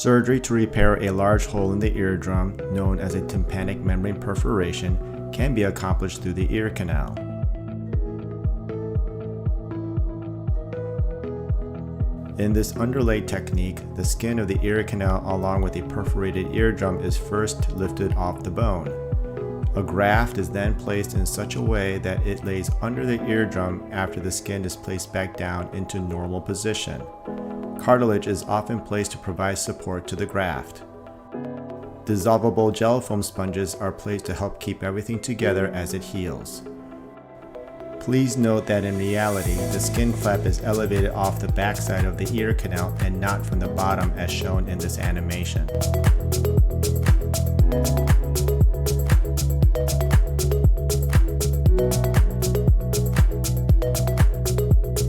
Surgery to repair a large hole in the eardrum, known as a tympanic membrane perforation, can be accomplished through the ear canal. In this underlay technique, the skin of the ear canal along with a perforated eardrum is first lifted off the bone. A graft is then placed in such a way that it lays under the eardrum after the skin is placed back down into normal position. Cartilage is often placed to provide support to the graft. Dissolvable gel foam sponges are placed to help keep everything together as it heals. Please note that in reality, the skin flap is elevated off the backside of the ear canal and not from the bottom as shown in this animation.